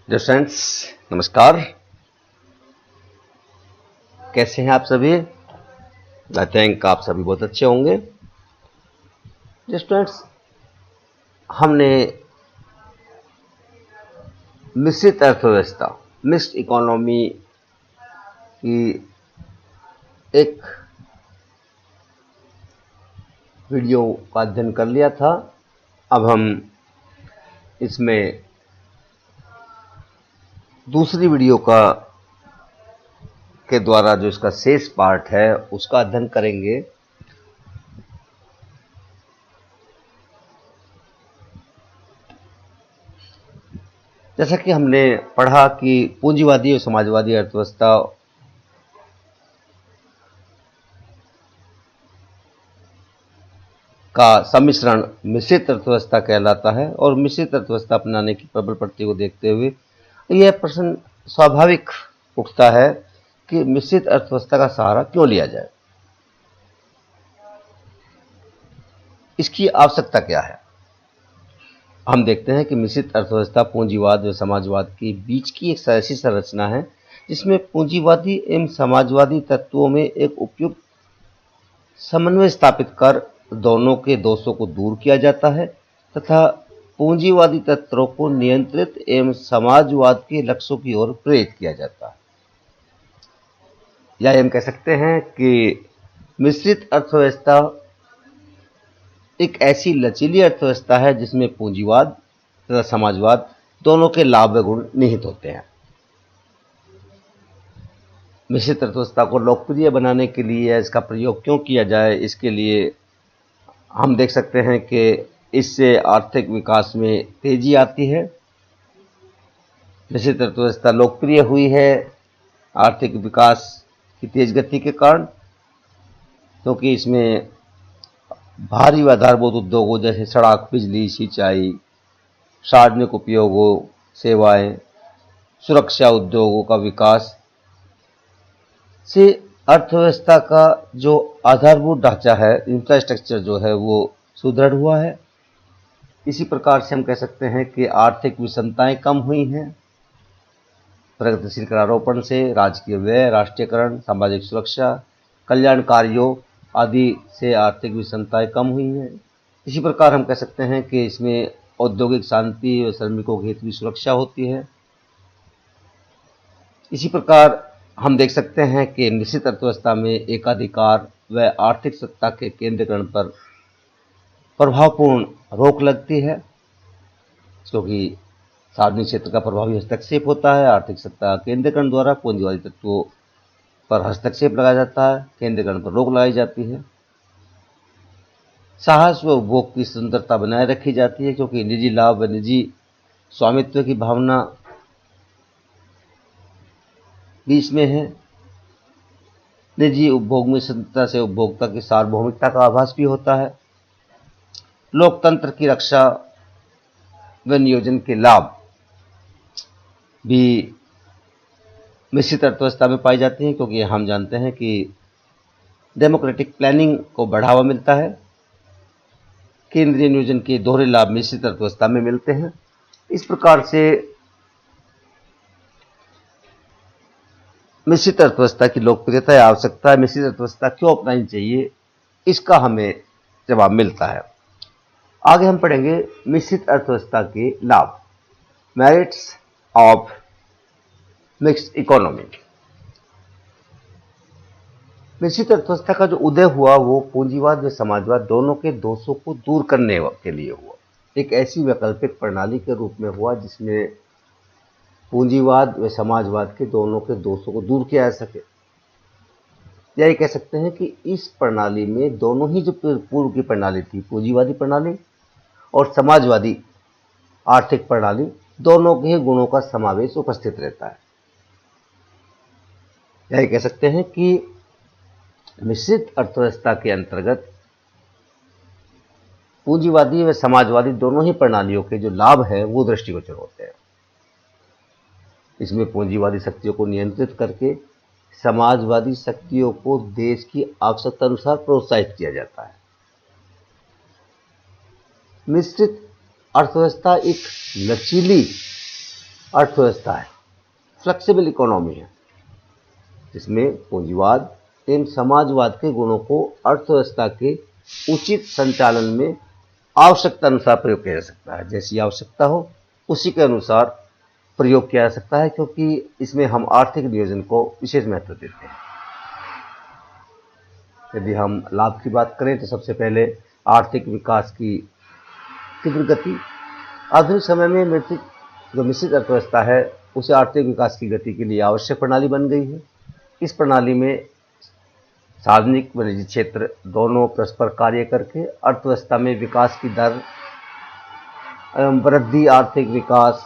Dear friends, नमस्कार। कैसे हैं आप सभी? आई थिंक आप सभी बहुत अच्छे होंगे। डियर फ्रेंड्स, हमने मिश्रित अर्थव्यवस्था, मिक्स्ड इकोनॉमी की एक वीडियो का अध्ययन कर लिया था। अब हम इसमें दूसरी वीडियो के द्वारा जो इसका शेष पार्ट है उसका अध्ययन करेंगे। जैसा कि हमने पढ़ा कि पूंजीवादी और समाजवादी अर्थव्यवस्था का सम्मिश्रण मिश्रित अर्थव्यवस्था कहलाता है और मिश्रित अर्थव्यवस्था अपनाने की प्रबल प्रवृत्ति को देखते हुए यह प्रश्न स्वाभाविक उठता है कि मिश्रित अर्थव्यवस्था का सहारा क्यों लिया जाए, इसकी आवश्यकता क्या है। हम देखते हैं कि मिश्रित अर्थव्यवस्था पूंजीवाद व समाजवाद के बीच की एक ऐसी संरचना है जिसमें पूंजीवादी एवं समाजवादी तत्वों में एक उपयुक्त समन्वय स्थापित कर दोनों के दोषों को दूर किया जाता है तथा पूंजीवादी तत्वों को नियंत्रित एवं समाजवाद के लक्ष्यों की ओर प्रेरित किया जाता है। या हम कह सकते हैं कि मिश्रित अर्थव्यवस्था एक ऐसी लचीली अर्थव्यवस्था है जिसमें पूंजीवाद तथा समाजवाद दोनों के लाभ व गुण निहित होते हैं। मिश्रित अर्थव्यवस्था को लोकप्रिय बनाने के लिए इसका प्रयोग क्यों किया जाए, इसके लिए हम देख सकते हैं कि इससे आर्थिक विकास में तेजी आती है। मिश्रित अर्थव्यवस्था लोकप्रिय हुई है आर्थिक विकास की तेज गति के कारण, क्योंकि इसमें भारी व आधारभूत उद्योगों जैसे सड़क, बिजली, सिंचाई, सार्वजनिक उपयोगों, सेवाएं, सुरक्षा उद्योगों का विकास से अर्थव्यवस्था का जो आधारभूत ढांचा है, इंफ्रास्ट्रक्चर जो है वो सुदृढ़ हुआ है। इसी प्रकार से हम कह सकते हैं कि आर्थिक विषमताएं कम हुई हैं। प्रगतिशील करारोपण से राजकीय व्यय, राष्ट्रीयकरण, सामाजिक सुरक्षा, कल्याण कार्यों आदि से आर्थिक विषमताएं कम हुई हैं। इसी प्रकार हम कह सकते हैं कि इसमें औद्योगिक शांति व श्रमिकों के हित की सुरक्षा होती है। इसी प्रकार हम देख सकते हैं कि निश्चित अर्थव्यवस्था में एकाधिकार व आर्थिक सत्ता के केंद्रीकरण पर प्रभावपूर्ण रोक लगती है, क्योंकि सार्वजनिक क्षेत्र का प्रभावी हस्तक्षेप होता है। आर्थिक सत्ता केंद्रीकरण द्वारा पूंजीवादी तत्वों पर हस्तक्षेप लगाया जाता है, केंद्रीकरण पर रोक लगाई जाती है। साहस व उपभोग की स्वतंत्रता बनाए रखी जाती है, क्योंकि निजी लाभ व निजी स्वामित्व की भावना बीच में है। निजी उपभोग में स्वतंत्रता से उपभोक्ता की सार्वभौमिकता का आभास भी होता है। लोकतंत्र की रक्षा व नियोजन के लाभ भी मिश्रित अर्थव्यवस्था में पाई जाती हैं, क्योंकि हम जानते हैं कि डेमोक्रेटिक प्लानिंग को बढ़ावा मिलता है। केंद्रीय नियोजन के दोहरे लाभ मिश्रित अर्थव्यवस्था में मिलते हैं। इस प्रकार से मिश्रित अर्थव्यवस्था की लोकप्रियता या आवश्यकता, मिश्रित अर्थव्यवस्था क्यों अपनानी चाहिए, इसका हमें जवाब मिलता है। आगे हम पढ़ेंगे मिश्रित अर्थव्यवस्था के लाभ, मेरिट्स ऑफ मिक्स्ड इकोनॉमी। मिश्रित अर्थव्यवस्था का जो उदय हुआ वो पूंजीवाद व समाजवाद दोनों के दोषों को दूर करने के लिए हुआ। एक ऐसी वैकल्पिक प्रणाली के रूप में हुआ जिसमें पूंजीवाद व समाजवाद के दोनों के दोषों को दूर किया जा सके। यही कह सकते हैं कि इस प्रणाली में दोनों ही जो पूर्व की प्रणाली थी, पूंजीवादी प्रणाली और समाजवादी आर्थिक प्रणाली, दोनों के गुणों का समावेश उपस्थित रहता है। यही कह सकते हैं कि मिश्रित अर्थव्यवस्था के अंतर्गत पूंजीवादी व समाजवादी दोनों ही प्रणालियों के जो लाभ हैं वो दृष्टिगोचर होते हैं। इसमें पूंजीवादी शक्तियों को नियंत्रित करके समाजवादी शक्तियों को देश की आवश्यकता अनुसार प्रोत्साहित किया जाता है। मिश्रित अर्थव्यवस्था एक लचीली अर्थव्यवस्था है, फ्लेक्सिबल इकोनॉमी है, जिसमें पूंजीवाद एवं समाजवाद के गुणों को अर्थव्यवस्था के उचित संचालन में आवश्यकता अनुसार प्रयोग किया जा सकता है। जैसी आवश्यकता हो उसी के अनुसार प्रयोग किया जा सकता है, क्योंकि इसमें हम आर्थिक नियोजन को विशेष महत्व देते हैं। यदि हम लाभ की बात करें तो सबसे पहले आर्थिक विकास की तीव्र गति। आधुनिक समय में मिश्रित अर्थव्यवस्था है उसे आर्थिक विकास की गति के लिए आवश्यक प्रणाली बन गई है। इस प्रणाली में सार्वजनिक व निजी क्षेत्र दोनों परस्पर कार्य करके अर्थव्यवस्था में विकास की दर एवं वृद्धि, आर्थिक विकास,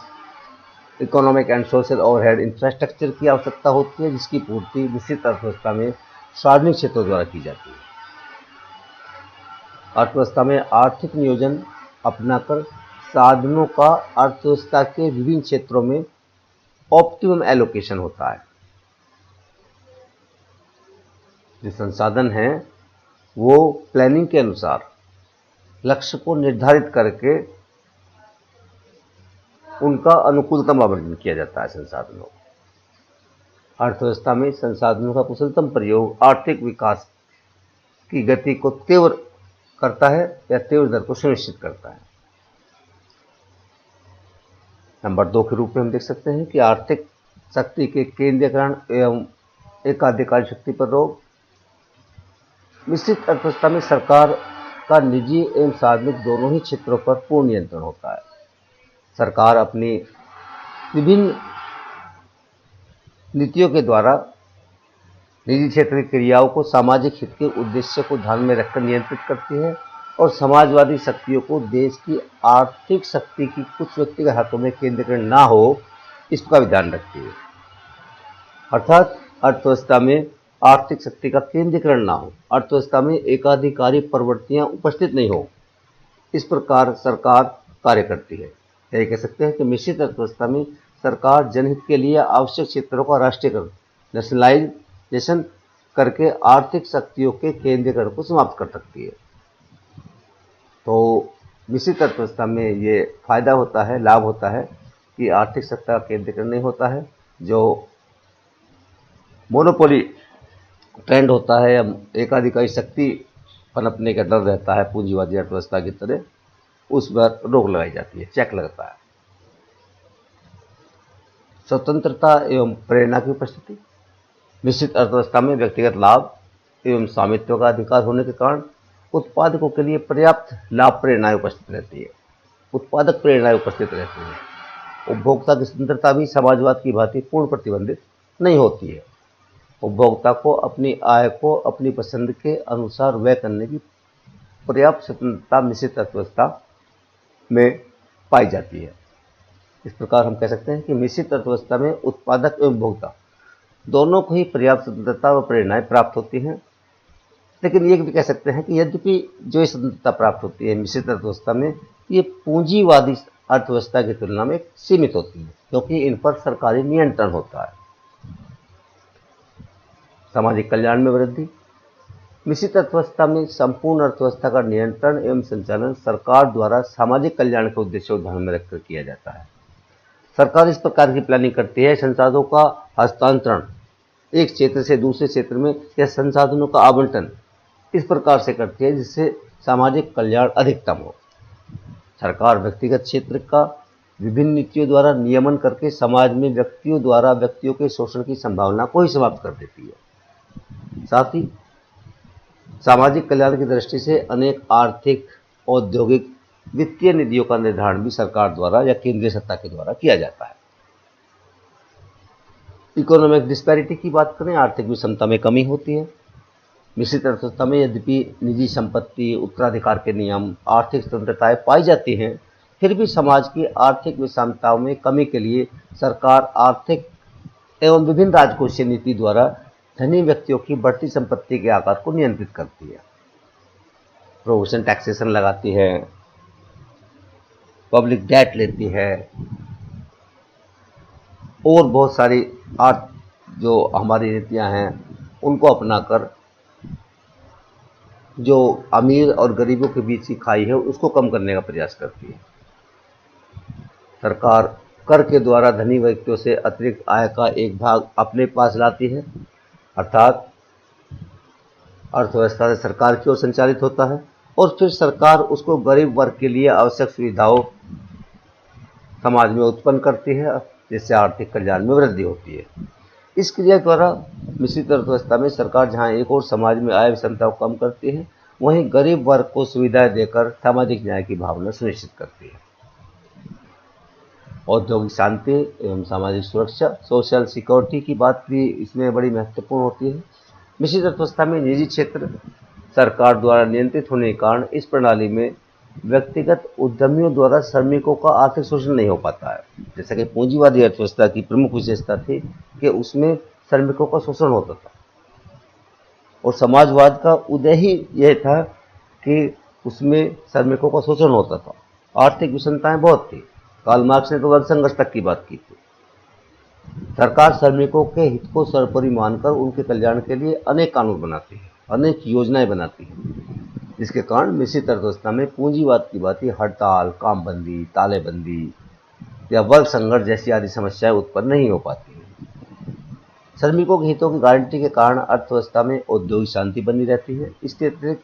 economic and social overhead infrastructure की आवश्यकता होती है, जिसकी पूर्ति निश्चित अर्थव्यवस्था में सार्वजनिक क्षेत्रों द्वारा की जाती है। अर्थव्यवस्था में आर्थिक नियोजन अपनाकर साधनों का अर्थव्यवस्था के विभिन्न क्षेत्रों में ऑप्टिमम एलोकेशन होता है। जो संसाधन हैं वो प्लानिंग के अनुसार लक्ष्य को निर्धारित करके उनका अनुकूलतम आवंटन किया जाता है। संसाधनों अर्थव्यवस्था में संसाधनों का कुशलतम प्रयोग आर्थिक विकास की गति को तीव्र करता है या तीव्र दर को सुनिश्चित करता है। नंबर 2 के रूप में हम देख सकते हैं कि आर्थिक शक्ति के केंद्रीकरण एवं एकाधिकार शक्ति पर रोक। मिश्रित अर्थव्यवस्था में सरकार का निजी एवं सार्वजनिक दोनों ही क्षेत्रों पर पूर्ण नियंत्रण होता है। सरकार अपनी विभिन्न नीतियों के द्वारा निजी क्षेत्र की क्रियाओं को सामाजिक हित के उद्देश्य को ध्यान में रखकर नियंत्रित करती है और समाजवादी शक्तियों को देश की आर्थिक शक्ति की कुछ व्यक्तिगत हाथों में केंद्रीकरण ना हो, इसका भी ध्यान रखती है। अर्थात अर्थव्यवस्था में आर्थिक शक्ति का केंद्रीकरण ना हो, अर्थव्यवस्था में एकाधिकारी प्रवृत्तियां उपस्थित नहीं हो, इस प्रकार सरकार कार्य करती है। यही कह सकते हैं कि मिश्रित अर्थव्यवस्था में सरकार जनहित के लिए आवश्यक क्षेत्रों का राष्ट्रीयकरण, नेशनलाइजेशन करके आर्थिक शक्तियों के केंद्रीकरण को समाप्त कर सकती है। तो मिश्रित अर्थव्यवस्था में ये फायदा होता है, लाभ होता है कि आर्थिक सत्ता का केंद्रीकरण नहीं होता है। जो मोनोपोली ट्रेंड होता है या एकाधिकारी शक्ति पनपने का डर रहता है पूंजीवादी अर्थव्यवस्था की तरह, उस पर रोक लगाई जाती है, चेक लगता है। स्वतंत्रता एवं प्रेरणा की उपस्थिति। मिश्रित अर्थव्यवस्था में व्यक्तिगत लाभ एवं स्वामित्व का अधिकार होने के कारण उत्पादकों के लिए पर्याप्त लाभ प्रेरणाएं उपस्थित रहती है, उत्पादक प्रेरणाएं उपस्थित रहती है। उपभोक्ता की स्वतंत्रता भी समाजवाद की भांति पूर्ण प्रतिबंधित नहीं होती है। उपभोक्ता को अपनी आय को अपनी पसंद के अनुसार व्यय करने की पर्याप्त स्वतंत्रता मिश्रित अर्थव्यवस्था में पाई जाती है। इस प्रकार हम कह सकते हैं कि मिश्रित अर्थव्यवस्था में उत्पादक एवं उपभोक्ता दोनों को ही पर्याप्त स्वतंत्रता व प्रेरणाएं प्राप्त होती हैं। लेकिन ये भी कह सकते हैं कि यद्यपि जो स्वतंत्रता प्राप्त होती है मिश्रित अर्थव्यवस्था में, ये पूंजीवादी अर्थव्यवस्था की तुलना में सीमित होती है, क्योंकि इन पर सरकारी नियंत्रण होता है। सामाजिक कल्याण में वृद्धि। मिश्रित अर्थव्यवस्था में संपूर्ण अर्थव्यवस्था का नियंत्रण एवं संचालन सरकार द्वारा सामाजिक कल्याण के उद्देश्यों को ध्यान में रखकर किया जाता है। सरकार इस प्रकार की प्लानिंग करती है, संसाधनों का हस्तांतरण एक क्षेत्र से दूसरे क्षेत्र में या संसाधनों का आवंटन इस प्रकार से करती है जिससे सामाजिक कल्याण अधिकतम हो। सरकार व्यक्तिगत क्षेत्र का विभिन्न नीतियों द्वारा नियमन करके समाज में व्यक्तियों द्वारा व्यक्तियों के शोषण की संभावना को ही समाप्त कर देती है। साथ ही सामाजिक कल्याण की दृष्टि से अनेक आर्थिक, औद्योगिक, वित्तीय नीतियों का निर्धारण भी सरकार द्वारा या केंद्रीय सत्ता के द्वारा किया जाता है। इकोनॉमिक डिस्पैरिटी की बात करें, आर्थिक विषमता में कमी होती है। मिश्रित अर्थव्यवस्था में यद्यपि निजी संपत्ति, उत्तराधिकार के नियम, आर्थिक स्वतंत्रताएं पाई जाती हैं, फिर भी समाज की आर्थिक विषमताओं में कमी के लिए सरकार आर्थिक एवं विभिन्न राजकोषीय नीति द्वारा धनी व्यक्तियों की बढ़ती संपत्ति के आकार को नियंत्रित करती है। प्रोविजन टैक्सेशन लगाती है, पब्लिक डेट लेती है और बहुत सारी जो हमारी नीतियां हैं उनको अपनाकर जो अमीर और गरीबों के बीच की खाई है उसको कम करने का प्रयास करती है। सरकार कर के द्वारा धनी व्यक्तियों से अतिरिक्त आय का एक भाग अपने पास लाती है, अर्थात अर्थव्यवस्था से सरकार की ओर संचालित होता है, और फिर सरकार उसको गरीब वर्ग के लिए आवश्यक सुविधाओं समाज में उत्पन्न करती है, जिससे आर्थिक कल्याण में वृद्धि होती है। इस क्रिया द्वारा मिश्रित अर्थव्यवस्था में सरकार जहां एक और समाज में आय विषमता को कम करती है, वहीं गरीब वर्ग को सुविधाएं देकर सामाजिक न्याय की भावना सुनिश्चित करती है। औद्योगिक शांति एवं सामाजिक सुरक्षा, सोशल सिक्योरिटी की बात भी इसमें बड़ी महत्वपूर्ण होती है। मिश्रित अर्थव्यवस्था में निजी क्षेत्र सरकार द्वारा नियंत्रित होने के कारण इस प्रणाली में व्यक्तिगत उद्यमियों द्वारा श्रमिकों का आर्थिक शोषण नहीं हो पाता है। जैसा कि पूंजीवादी अर्थव्यवस्था की प्रमुख विशेषता थी कि उसमें श्रमिकों का शोषण होता था, और समाजवाद का उदय ही यह था कि उसमें श्रमिकों का शोषण होता था। आर्थिक विषमताएं बहुत थी। कार्ल मार्क्स ने तो वर्ग संघर्ष तक की बात की थी। सरकार श्रमिकों के हित को सर्वोपरि मानकर उनके कल्याण के लिए अनेक कानून बनाती है, अनेक योजनाएं बनाती है, जिसके कारण मिश्रित अर्थव्यवस्था में पूंजीवाद की बात हड़ताल, कामबंदी, तालेबंदी या वर्ग संघर्ष जैसी आदि समस्याएं उत्पन्न नहीं हो पाती है। श्रमिकों के हितों की गारंटी के कारण अर्थव्यवस्था में औद्योगिक शांति बनी रहती है। इसके अतिरिक्त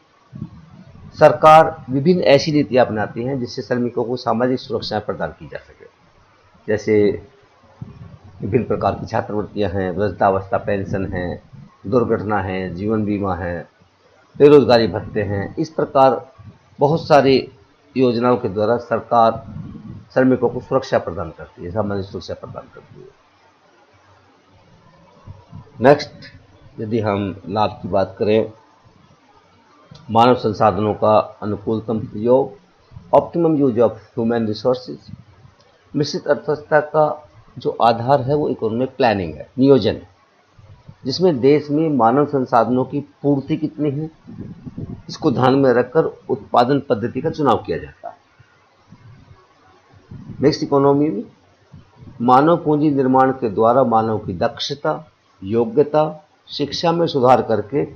सरकार विभिन्न ऐसी नीतियां अपनाती हैं जिससे श्रमिकों को सामाजिक सुरक्षाएं प्रदान की जा सके, जैसे विभिन्न प्रकार की छात्रवृत्तियां हैं, वृद्धावस्था पेंशन है, दुर्घटना है, जीवन बीमा है, बेरोजगारी भत्ते हैं। इस प्रकार बहुत सारी योजनाओं के द्वारा सरकार श्रमिकों को सुरक्षा प्रदान करती है, सामाजिक सुरक्षा प्रदान करती है। नेक्स्ट, यदि हम लाभ की बात करें, मानव संसाधनों का अनुकूलतम प्रयोग, optimum use of human resources. मिश्रित अर्थव्यवस्था का जो आधार है वो इकोनॉमिक प्लानिंग है, नियोजन, जिसमें देश में मानव संसाधनों की पूर्ति कितनी है इसको ध्यान में रखकर उत्पादन पद्धति का चुनाव किया जाता है। मिक्स्ड इकोनॉमी में मानव पूंजी निर्माण के द्वारा मानव की दक्षता, योग्यता, शिक्षा में सुधार करके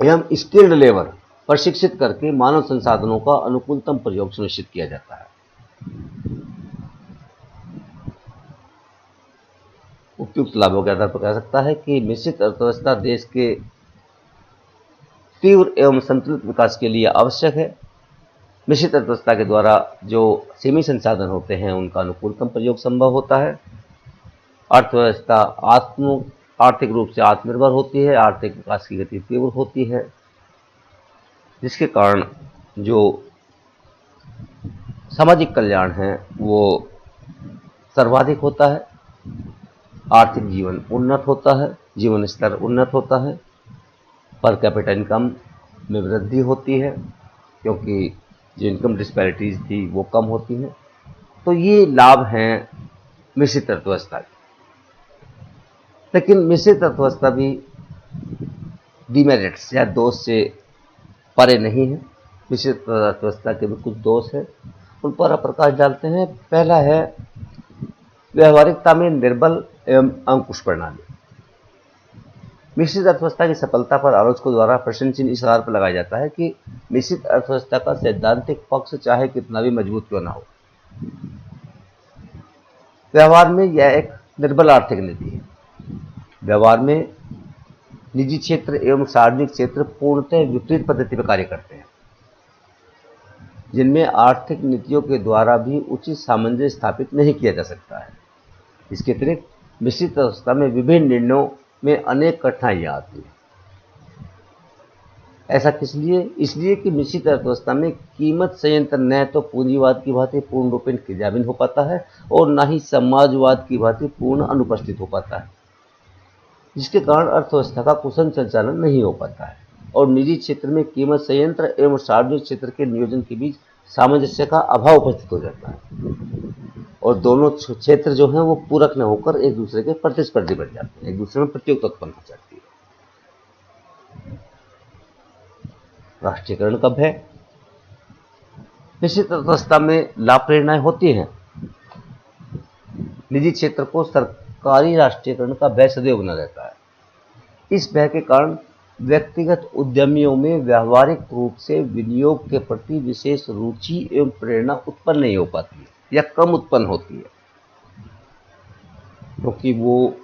एवं स्किल्ड लेबर प्रशिक्षित करके मानव संसाधनों का अनुकूलतम प्रयोग सुनिश्चित किया जाता है। उपयुक्त लाभों के आधार पर कह सकता है कि मिश्रित अर्थव्यवस्था देश के तीव्र एवं संतुलित विकास के लिए आवश्यक है। मिश्रित अर्थव्यवस्था के द्वारा जो सीमित संसाधन होते हैं उनका अनुकूलतम प्रयोग संभव होता है। अर्थव्यवस्था आर्थिक रूप से आत्मनिर्भर होती है, आर्थिक विकास की गति तीव्र होती है, जिसके कारण जो सामाजिक कल्याण है वो सर्वाधिक होता है। आर्थिक जीवन उन्नत होता है, जीवन स्तर उन्नत होता है, पर कैपिटा इनकम में वृद्धि होती है क्योंकि जो इनकम डिस्पैरिटीज थी वो कम होती हैं। तो ये लाभ हैं मिश्रित अर्थव्यवस्था के। लेकिन मिश्रित अर्थव्यवस्था भी डिमेरिट्स या दोष से परे नहीं है। मिश्रित अर्थव्यवस्था के भी कुछ दोष है, उन पर प्रकाश डालते हैं। पहला है व्यवहारिकता में निर्बल एवं अंकुश प्रणाली। मिश्रित अर्थव्यवस्था की सफलता पर आलोचकों द्वारा प्रश्न चिन्ह इस आधार पर लगाया जाता है कि मिश्रित अर्थव्यवस्था का सैद्धांतिक पक्ष चाहे कितना भी मजबूत क्यों ना हो, व्यवहार में यह एक निर्बल आर्थिक नीति है। व्यवहार में निजी क्षेत्र एवं सार्वजनिक क्षेत्र पूर्णतः विपरीत पद्धति पर कार्य करते हैं, जिनमें आर्थिक नीतियों के द्वारा भी उचित सामंजस्य स्थापित नहीं किया जा सकता है। इसके अतिरिक्त मिश्रित अवस्था में विभिन्न निर्णयों में अनेक कठिनाइयां आती हैं। ऐसा किस लिए? इसलिए कि मिश्रित अर्थव्यवस्था में कीमत संयंत्र न तो पूंजीवाद की भांति पूर्ण रूप से क्रियान्वित हो पाता है और न ही समाजवाद की भांति पूर्ण अनुपस्थित हो पाता है, जिसके कारण अर्थव्यवस्था का कुशल संचालन नहीं हो पाता है और निजी क्षेत्र में कीमत संयंत्र एवं सार्वजनिक क्षेत्र के नियोजन के बीच सामंजस्य का अभाव उपस्थित हो जाता है और दोनों क्षेत्र जो हैं वो पूरक न होकर एक दूसरे के प्रतिस्पर्धी बन जाते हैं, एक दूसरे में प्रतियोगिता उत्पन्न हो जाती है। राष्ट्रीयकरण कब है? निश्चित अर्थव्यवस्था में लाभ प्रेरणाएं होती हैं। निजी क्षेत्र को सरकारी राष्ट्रीयकरण का भय सदैव बना रहता है। इस भय के कारण व्यक्तिगत उद्यमियों में व्यावहारिक रूप से विनियोग के प्रति विशेष रुचि एवं प्रेरणा उत्पन्न नहीं हो पाती है या कम उत्पन्न होती है। क्योंकि वो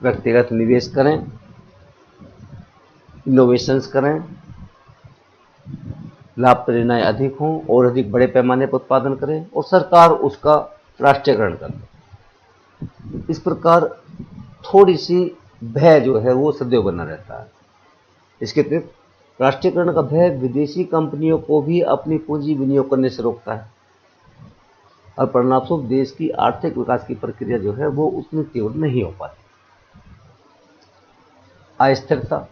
व्यक्तिगत निवेश करें, इनोवेशंस करें, लाभ प्रेरणाएं अधिक हों और अधिक बड़े पैमाने पर उत्पादन करें और सरकार उसका राष्ट्रीयकरण कर दे। इस प्रकार थोड़ी सी भय जो है वो सदैव बना रहता है। इसके अतिरिक्त राष्ट्रीयकरण का भय विदेशी कंपनियों को भी अपनी पूंजी विनियोग करने से रोकता है और परिणामस्वरूप देश की आर्थिक विकास की प्रक्रिया जो है वो उतनी तीव्र नहीं हो पाती। अस्थिरता,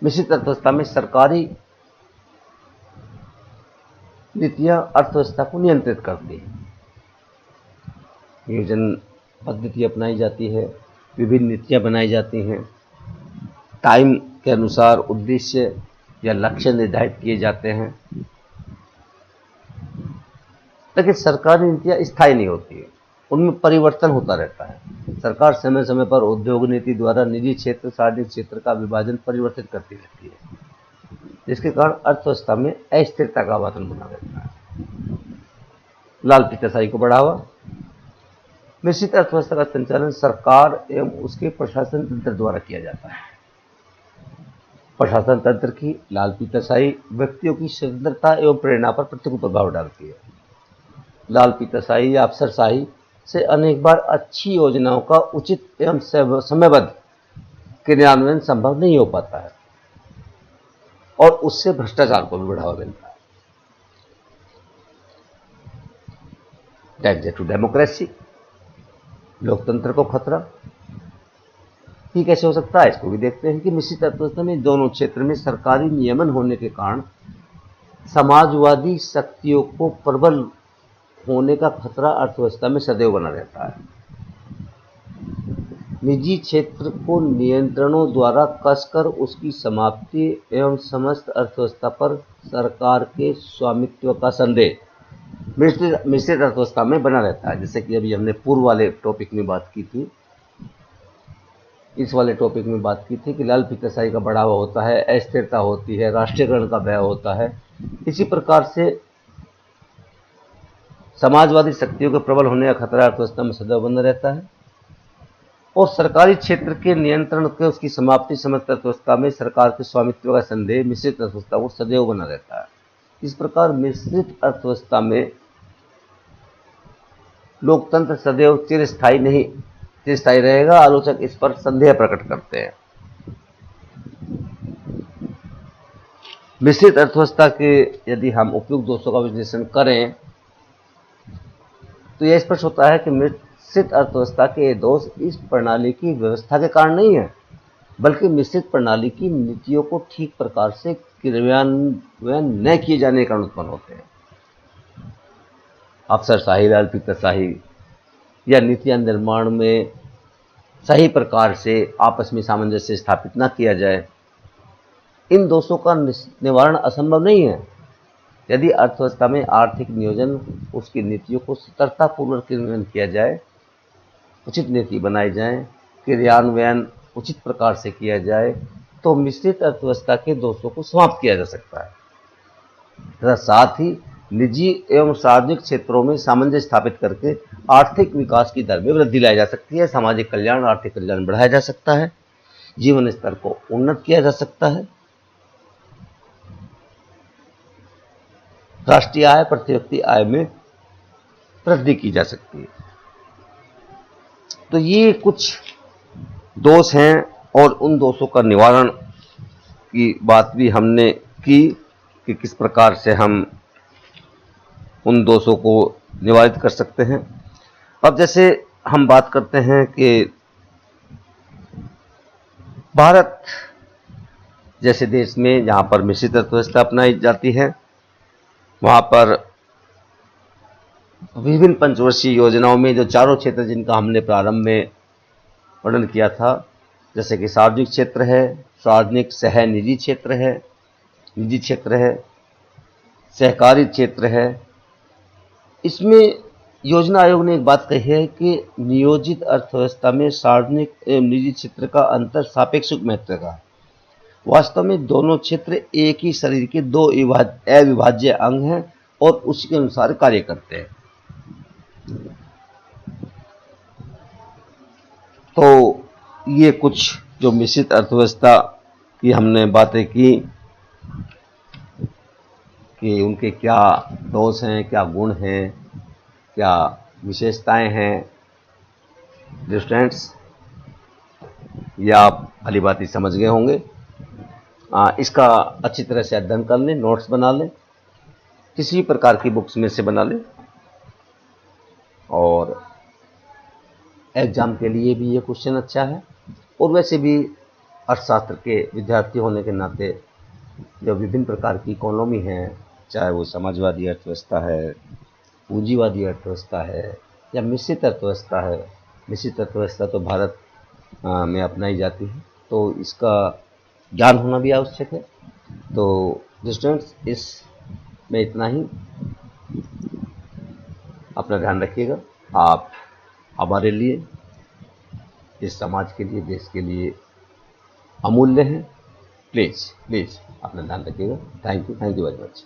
मिश्रित अर्थव्यवस्था में सरकारी नीतियां अर्थव्यवस्था को नियंत्रित करती हैं। नियोजन पद्धति अपनाई जाती है, विभिन्न नीतियां बनाई जाती हैं, टाइम के अनुसार उद्देश्य या लक्ष्य निर्धारित किए जाते हैं, लेकिन सरकारी नीतियां स्थायी नहीं होती है, उनमें परिवर्तन होता रहता है। सरकार समय समय पर उद्योग नीति द्वारा निजी क्षेत्र सार्वजनिक क्षेत्र का विभाजन परिवर्तित करती रहती है, जिसके कारण अर्थव्यवस्था में अस्थिरता का वातावरण बना रहता है। लाल पीताशाही को बढ़ावा, मिश्रित अर्थव्यवस्था का संचालन सरकार एवं उसके प्रशासन तंत्र द्वारा किया जाता है। प्रशासन तंत्र की लाल पीताशाही व्यक्तियों की स्वतंत्रता एवं प्रेरणा पर प्रतिकूल प्रभाव डालती है। लाल पीताशाही या अफसरशाही से अनेक बार अच्छी योजनाओं का उचित एवं समयबद्ध क्रियान्वयन संभव नहीं हो पाता है और उससे भ्रष्टाचार को भी बढ़ावा मिलता है। डेंजर टू डेमोक्रेसी, लोकतंत्र को खतरा। ये कैसे हो सकता है, इसको भी देखते हैं कि मिश्रित अर्थव्यवस्था में दोनों क्षेत्र में सरकारी नियमन होने के कारण समाजवादी शक्तियों को प्रबल होने का खतरा अर्थव्यवस्था में सदैव बना रहता है। निजी क्षेत्र को नियंत्रणों द्वारा कसकर उसकी समाप्ति एवं समस्त अर्थव्यवस्था पर सरकार के स्वामित्व का संदेह मिश्रित अर्थव्यवस्था में बना रहता है। जैसे कि अभी हमने पूर्व वाले टॉपिक में बात की थी, इस वाले टॉपिक में बात की थी कि लाल पीताशाही का बढ़ावा होता है, अस्थिरता होती है, राष्ट्रीयकरण का भय होता है। इसी प्रकार से समाजवादी शक्तियों के प्रबल होने का खतरा अर्थव्यवस्था में सदैव बना रहता है और सरकारी क्षेत्र के नियंत्रण के उसकी समाप्ति समस्त अर्थव्यवस्था में सरकार के स्वामित्व का संदेह मिश्रित अर्थव्यवस्था को सदैव बना रहता है। इस प्रकार मिश्रित अर्थव्यवस्था में लोकतंत्र सदैव चिरस्थायी रहेगा। आलोचक इस पर संदेह प्रकट करते हैं। मिश्रित अर्थव्यवस्था के यदि हम उपयुक्त दोषों का विश्लेषण करें तो यह स्पष्ट होता है कि मिश्रित अर्थव्यवस्था के दोष इस प्रणाली की व्यवस्था के कारण नहीं है, बल्कि मिश्रित प्रणाली की नीतियों को ठीक प्रकार से क्रियान्वयन न किए जाने के कारण उत्पन्न होते हैं। अफसरशाही, लाल पीताशाही या नीतियां निर्माण में सही प्रकार से आपस में सामंजस्य स्थापित न किया जाए, इन दोषों का निवारण असंभव नहीं है यदि अर्थव्यवस्था में आर्थिक नियोजन उसकी नीतियों को सतर्कतापूर्वक क्रियान्वयन किया जाए, उचित नीति बनाई जाए, क्रियान्वयन उचित प्रकार से किया जाए, तो मिश्रित अर्थव्यवस्था के दोषों को समाप्त किया जा सकता है तथा साथ ही निजी एवं सार्वजनिक क्षेत्रों में सामंजस्य स्थापित करके आर्थिक विकास की दर में वृद्धि लाई जा सकती है, सामाजिक कल्याण, आर्थिक कल्याण बढ़ाया जा सकता है, जीवन स्तर को उन्नत किया जा सकता है, राष्ट्रीय आय, प्रति व्यक्ति आय में वृद्धि की जा सकती है। तो ये कुछ दोष हैं और उन दोषों का निवारण की बात भी हमने की कि किस प्रकार से हम उन दोषों को निवारित कर सकते हैं। अब जैसे हम बात करते हैं कि भारत जैसे देश में जहाँ पर मिश्रित अर्थव्यवस्था अपनाई जाती है, वहाँ पर विभिन्न पंचवर्षीय योजनाओं में जो चारों क्षेत्र जिनका हमने प्रारंभ में वर्णन किया था, जैसे कि सार्वजनिक क्षेत्र है, सार्वजनिक सह निजी क्षेत्र है, सहकारी क्षेत्र है, इसमें योजना आयोग ने एक बात कही है कि नियोजित अर्थव्यवस्था में सार्वजनिक एवं निजी क्षेत्र का अंतर सापेक्ष महत्व का। वास्तव में दोनों क्षेत्र एक ही शरीर के दो अविभाज्य अंग हैं और उसी के अनुसार कार्य करते हैं। तो ये कुछ जो मिश्रित अर्थव्यवस्था की हमने बातें की कि उनके क्या दोष हैं, क्या गुण हैं, क्या विशेषताएं हैं। डियर स्टूडेंट्स, ये आप भली बात ही समझ गए होंगे। इसका अच्छी तरह से अध्ययन कर लें, नोट्स बना लें, किसी भी प्रकार की बुक्स में से बना लें, और एग्जाम के लिए भी ये क्वेश्चन अच्छा है। और वैसे भी अर्थशास्त्र के विद्यार्थी होने के नाते जो विभिन्न प्रकार की इकोनॉमी है, चाहे वो समाजवादी अर्थव्यवस्था है, पूंजीवादी अर्थव्यवस्था है या मिश्रित अर्थव्यवस्था है, मिश्रित अर्थव्यवस्था तो भारत में अपनाई जाती है, तो इसका ज्ञान होना भी आवश्यक है। तो स्टूडेंट्स, इसमें इतना ही। अपना ध्यान रखिएगा। आप हमारे लिए, इस समाज के लिए, देश के लिए अमूल्य हैं। प्लीज़ अपना ध्यान रखिएगा। Thank you very much.